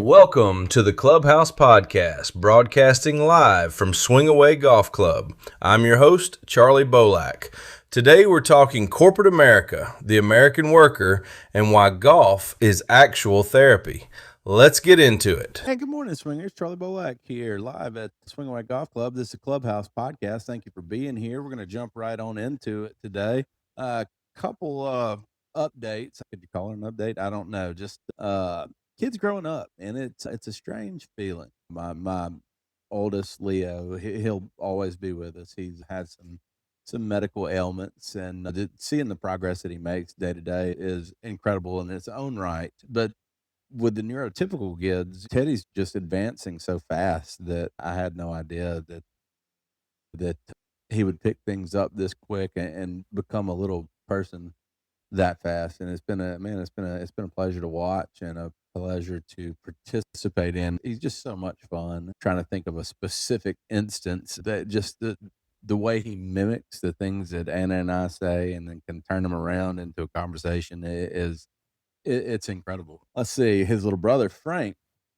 Welcome to the Clubhouse Podcast, broadcasting live from Swing Away Golf Club. I'm your host, Charley Bolak. Today we're talking corporate America, the American worker, and why golf is actual therapy. Let's get into it. Hey, good morning, swingers. Charley Bolak here, live at Swing Away Golf Club. This is a Clubhouse Podcast. Thank you for being here. We're going to jump right on into it today. A couple of updates. Could you call it an update? I don't know. Just kids growing up, and it's a strange feeling. My oldest Leo, he'll always be with us. He's had some medical ailments, and seeing the progress that he makes day to day is incredible in its own right. But with the neurotypical kids, Teddy's just advancing so fast that I had no idea that he would pick things up this quick and become a little person that fast. And it's been a pleasure to watch and a pleasure to participate in. He's just so much fun. Trying to think of a specific instance that just the way he mimics the things that Anna and I say and then can turn them around into a conversation it's incredible. Let's see. His little brother, Frank,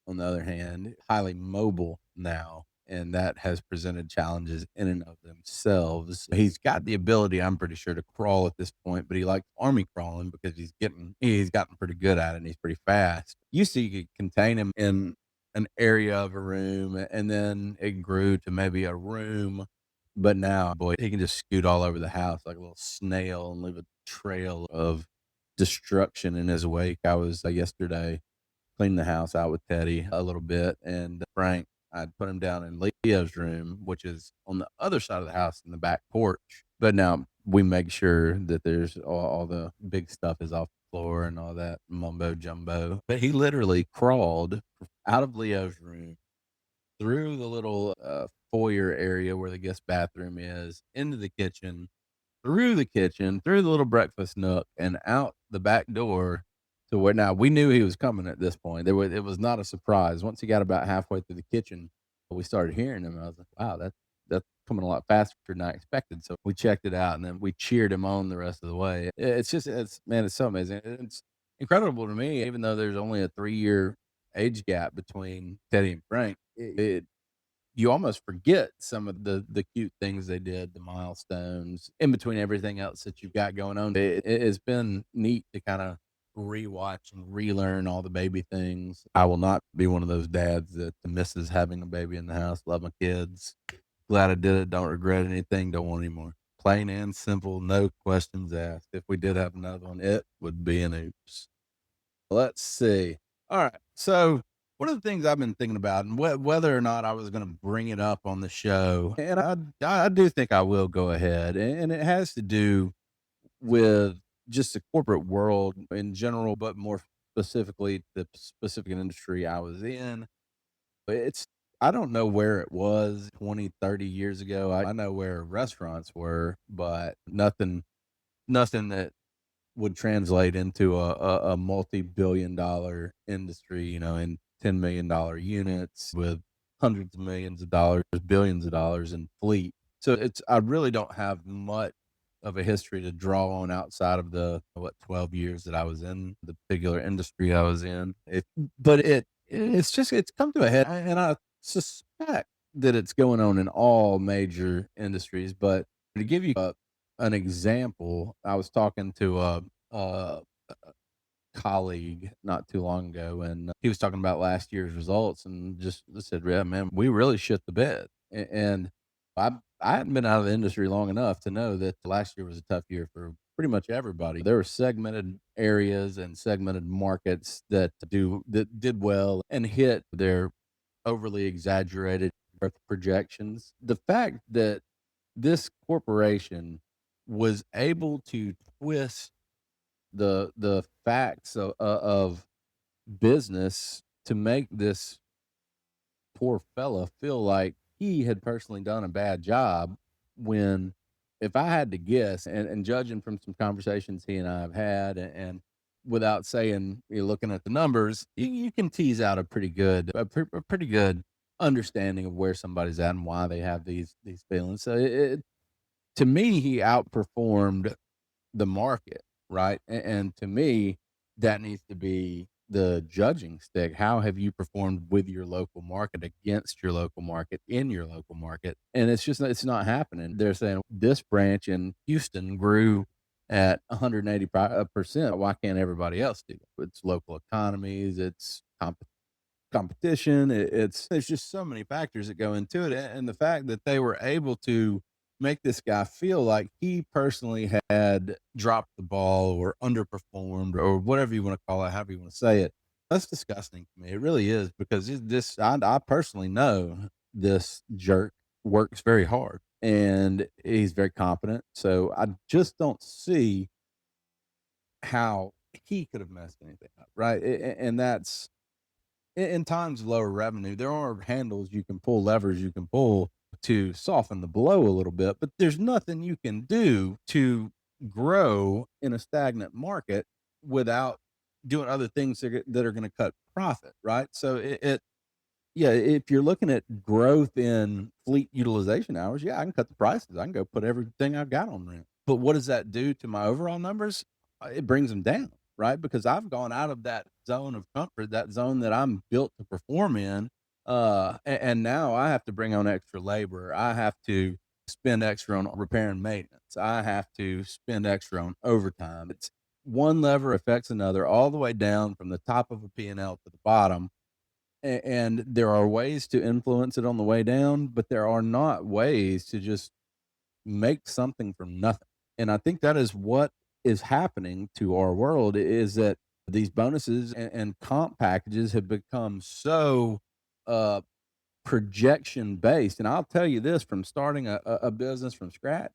on the other hand, highly mobile now, and that has presented challenges in and of themselves. He's got the ability, I'm pretty sure, to crawl at this point, but he likes army crawling because he's gotten pretty good at it and he's pretty fast. Used to, you could contain him in an area of a room, and then it grew to maybe a room. But now, boy, he can just scoot all over the house like a little snail and leave a trail of destruction in his wake. I was yesterday cleaning the house out with Teddy a little bit, and Frank, I'd put him down in Leo's room, which is on the other side of the house in the back porch. But now we make sure that there's all the big stuff is off the floor and all that mumbo jumbo. But he literally crawled out of Leo's room through the little foyer area where the guest bathroom is into the kitchen, through the kitchen, through the little breakfast nook, and out the back door to where now we knew he was coming at this point. It was not a surprise. Once he got about halfway through the kitchen, we started hearing him. I was like, wow, that's coming a lot faster than I expected. So we checked it out and then we cheered him on the rest of the way. It's so amazing. It's incredible to me, even though there's only a 3-year age gap between Teddy and Frank. You almost forget some of the cute things they did, the milestones in between everything else that you've got going on. It's been neat to kind of rewatch and relearn all the baby things. I will not be one of those dads that misses having a baby in the house. Love my kids. Glad I did it. Don't regret anything. Don't want any more. Plain and simple. No questions asked. If we did have another one, it would be an oops. Let's see. All right. So one of the things I've been thinking about, and whether or not I was going to bring it up on the show, and I do think I will go ahead, and it has to do with just the corporate world in general, but more specifically the specific industry I was in. It's I don't know where it was 20, 30 years ago. I know where restaurants were, but nothing that would translate into a multi-billion-dollar industry, in $10 million units with hundreds of millions of dollars, billions of dollars in fleet. So I really don't have much of a history to draw on outside of the 12 years that I was in the particular industry I was in. It's come to a head, and I suspect that it's going on in all major industries. But to give you an example, I was talking to a colleague not too long ago, and he was talking about last year's results, and just said, "Yeah, man, we really shit the bed." And I hadn't been out of the industry long enough to know that last year was a tough year for pretty much everybody. There were segmented areas and segmented markets that did well and hit their overly exaggerated growth projections. The fact that this corporation was able to twist the facts of business to make this poor fella feel like he had personally done a bad job, when if I had to guess, and judging from some conversations he and I have had, and without saying, you're looking at the numbers, you can tease out a pretty good understanding of where somebody's at and why they have these feelings. So to me, he outperformed the market, right? And to me, that needs to be the judging stick. How have you performed with your local market, against your local market, in your local market? And it's not happening. They're saying this branch in Houston grew at 180%. Why can't everybody else do that? It's local economies, it's competition. There's just so many factors that go into it, and the fact that they were able to make this guy feel like he personally had dropped the ball or underperformed or whatever you want to call it, however you want to say it. That's disgusting to me. It really is, because I personally know this jerk works very hard and he's very competent. So I just don't see how he could have messed anything up, right? And that's in times of lower revenue, there are handles you can pull, levers you can pull to soften the blow a little bit, but there's nothing you can do to grow in a stagnant market without doing other things that are going to cut profit, right? So yeah, if you're looking at growth in fleet utilization hours, yeah, I can cut the prices. I can go put everything I've got on rent. But what does that do to my overall numbers? It brings them down, right? Because I've gone out of that zone of comfort, that zone that I'm built to perform in. And now I have to bring on extra labor. I have to spend extra on repair and maintenance. I have to spend extra on overtime. It's one lever affects another all the way down from the top of a P&L to the bottom, and there are ways to influence it on the way down, but there are not ways to just make something from nothing. And I think that is what is happening to our world, is that these bonuses and comp packages have become so uh, projection based. And I'll tell you this, from starting a business from scratch,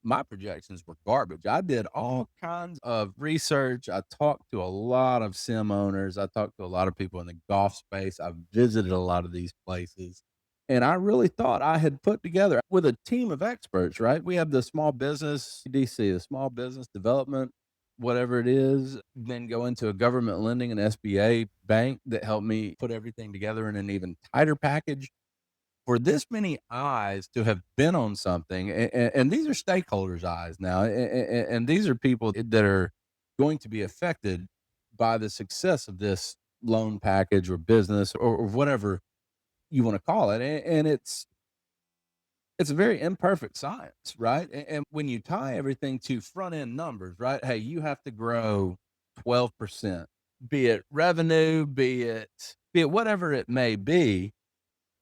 my projections were garbage. I did all kinds of research. I talked to a lot of sim owners. I talked to a lot of people in the golf space. I visited a lot of these places. And I really thought I had put together with a team of experts, right? We have the small business DC, the small business development, whatever it is, then go into a government lending and SBA bank that helped me put everything together in an even tighter package. For this many eyes to have been on something, and these are stakeholders' eyes now, and these are people that are going to be affected by the success of this loan package or business or whatever you want to call it, and it's a very imperfect science, right? And when you tie everything to front end numbers, right? Hey, you have to grow 12%, be it revenue, be it whatever it may be.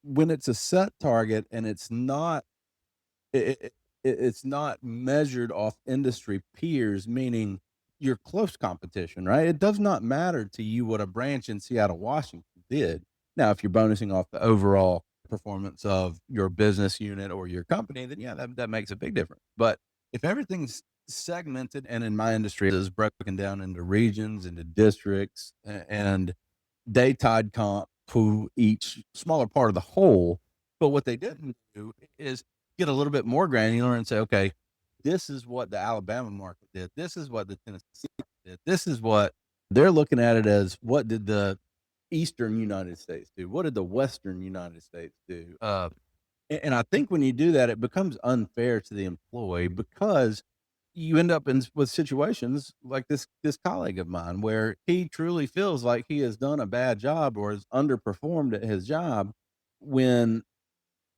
When it's a set target and it's not measured off industry peers, meaning your close competition, right? It does not matter to you what a branch in Seattle, Washington did. Now, if you're bonusing off the overall performance of your business unit or your company, then yeah, that makes a big difference. But if everything's segmented, and in my industry is broken down into regions, into districts, and they tied comp to each smaller part of the whole. But what they didn't do is get a little bit more granular and say, okay, this is what the Alabama market did. This is what the Tennessee did. This is what they're looking at it as. What did the Eastern United States do? What did the Western United States do? And I think when you do that, it becomes unfair to the employee, because you end up with situations like this colleague of mine, where he truly feels like he has done a bad job or has underperformed at his job, when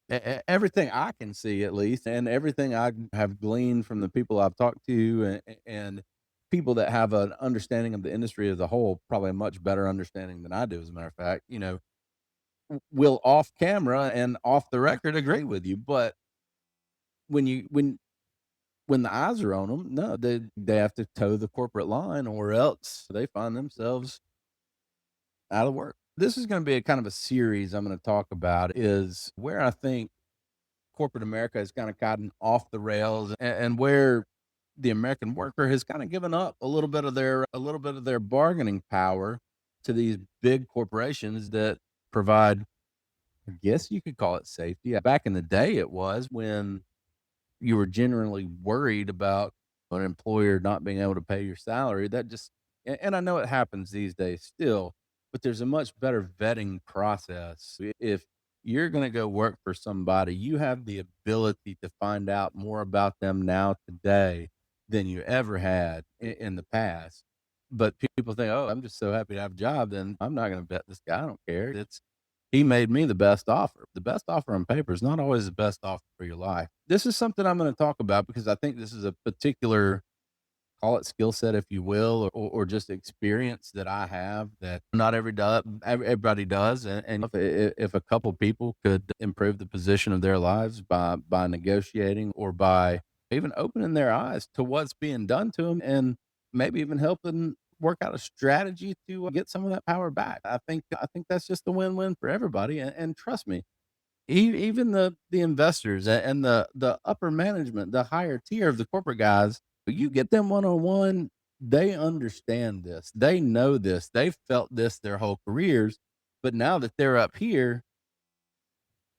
everything I can see, at least, and everything I have gleaned from the people I've talked to, and people that have an understanding of the industry as a whole, probably a much better understanding than I do, as a matter of fact, will off camera and off the record agree with you. But when you when the eyes are on them, no, they have to toe the corporate line, or else they find themselves out of work. This is going to be a kind of a series I'm going to talk about, is where I think corporate America has kind of gotten off the rails, and where the American worker has kind of given up a little bit of their bargaining power to these big corporations that provide, I guess you could call it, safety. Back in the day, it was when you were generally worried about an employer not being able to pay your salary. That just, and I know it happens these days still, but there's a much better vetting process. If you're going to go work for somebody, you have the ability to find out more about them now today than you ever had in the past. But people think, oh, I'm just so happy to have a job, then I'm not going to bet this guy. I don't care. He made me the best offer. The best offer on paper is not always the best offer for your life. This is something I'm going to talk about because I think this is a particular, call it skill set, if you will, or just experience that I have that not everybody does. And if a couple people could improve the position of their lives by negotiating or by even opening their eyes to what's being done to them, and maybe even helping work out a strategy to get some of that power back, I think that's just a win-win for everybody. And trust me, even the investors and the upper management, the higher tier of the corporate guys, you get them one on one, they understand this, they know this, they've felt this their whole careers. But now that they're up here,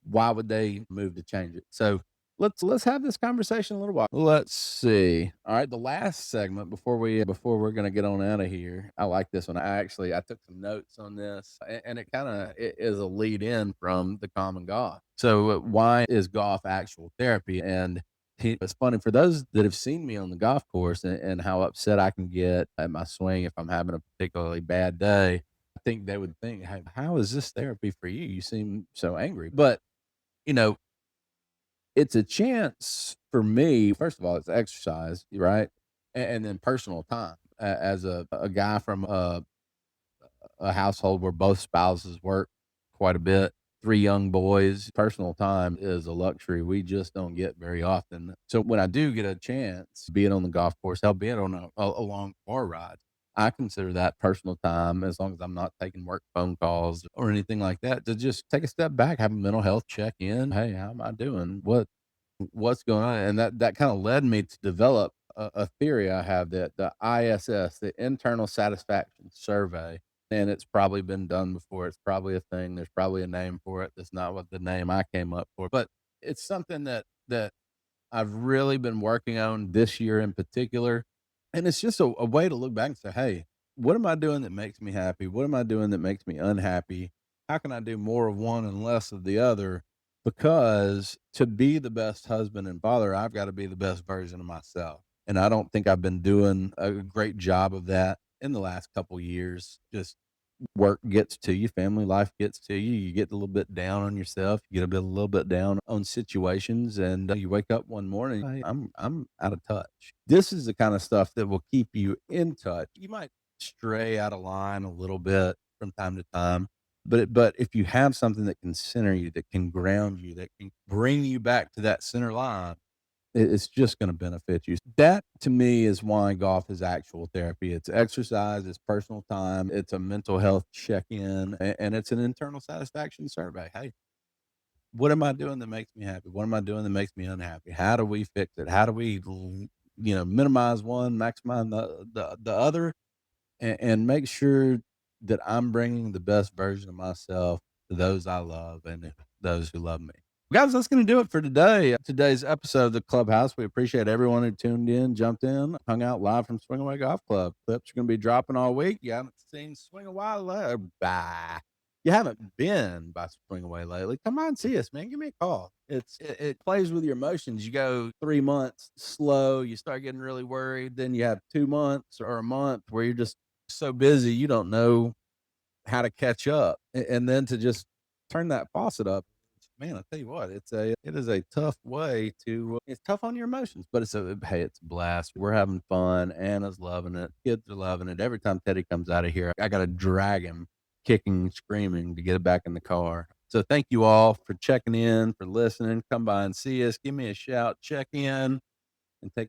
why would they move to change it? So let's have this conversation a little while. Let's see. All right, the last segment before we're gonna get on out of here. I like this one. I took some notes on this, and it kind of is a lead in from the common golf. So why is golf actual therapy? And it's funny for those that have seen me on the golf course and how upset I can get at my swing if I'm having a particularly bad day. I think they would think, hey, how is this therapy for you? You seem so angry. But you know, it's a chance for me. First of all, it's exercise, right? And then personal time. As a guy from a household where both spouses work quite a bit, three young boys, personal time is a luxury we just don't get very often. So when I do get a chance, be it on the golf course, hell, be it on a long car ride, I consider that personal time, as long as I'm not taking work phone calls or anything like that, to just take a step back, have a mental health check in. Hey, how am I doing? What's going on? And that kind of led me to develop a theory I have, that the ISS, the internal satisfaction survey, and it's probably been done before. It's probably a thing. There's probably a name for it. That's not what the name I came up for, but it's something that I've really been working on this year in particular. And it's just a way to look back and say, hey, what am I doing that makes me happy? What am I doing that makes me unhappy? How can I do more of one and less of the other? Because to be the best husband and father, I've got to be the best version of myself. And I don't think I've been doing a great job of that in the last couple years. Just work gets to you, family life gets to you. You get a little bit down on yourself. You get a little bit down on situations, and you wake up one morning, "Hey, I'm out of touch." This is the kind of stuff that will keep you in touch. You might stray out of line a little bit from time to time, but if you have something that can center you, that can ground you, that can bring you back to that center line, it's just going to benefit you. That to me is why golf is actual therapy. It's exercise, it's personal time, it's a mental health check in, and it's an internal satisfaction survey. Hey, what am I doing that makes me happy? What am I doing that makes me unhappy? How do we fix it? How do we, minimize one, maximize the other, and make sure that I'm bringing the best version of myself to those I love and those who love me. Guys, that's going to do it for today. Today's episode of the Clubhouse. We appreciate everyone who tuned in, jumped in, hung out live from Swing Away Golf Club. Clips are going to be dropping all week. You haven't seen Swing Away You haven't been by Swing Away lately. Come on, see us, man. Give me a call. It plays with your emotions. You go 3 months slow, you start getting really worried. Then you have 2 months or a month where you're just so busy you don't know how to catch up, and then to just turn that faucet up. Man, I tell you what, it is a tough way to. It's tough on your emotions, but it's a blast. We're having fun. Anna's loving it. Kids are loving it. Every time Teddy comes out of here, I got to drag him, kicking and screaming, to get it back in the car. So thank you all for checking in, for listening. Come by and see us. Give me a shout. Check in and take